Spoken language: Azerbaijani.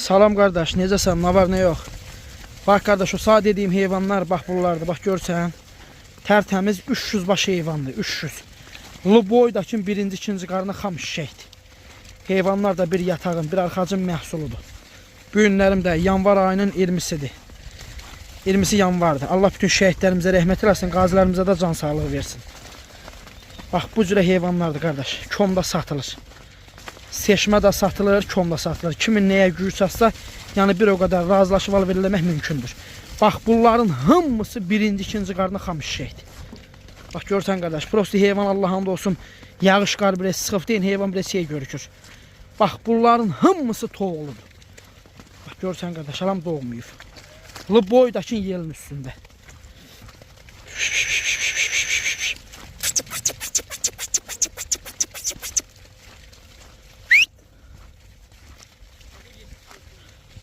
Salam qardaş, necəsən? Nə var, nə yox? Bax qardaş, o sağ dediyim heyvanlar bax bunlardır. Bax görsən, tərtəmiz 300 baş heyvandır, 300. Luboydakın birinci, ikinci qarnı xam şişəkdir. Heyvanlar da bir yatağın, bir arxacın məhsuludur. Bu günlərim də yanvar ayının 20'sidir. 20'si yanvardır. Allah bütün şəhidlərimizə rəhmət eləsin, qazilərimizə də can sağlığı versin. Bax bu cürə heyvanlardır qardaş. Komda satılır. Seçmə də satılır, komda satılır. Kimin nəyə gücü çatsa, yəni bir o qədər razılaşıb al verilmək mümkündür. Bax bunların hamısı birinci, ikinci qarnı xam şişəkdir. Bax görsən qardaş, prosti heyvan Allah hamd olsun, yağış qar bir sıxıb deyin, heyvan bir şey görükür. Bax bunların hamısı toğuludur. Bax görsən qardaş, alam doğmayıb. Boydakın yelin üstündə.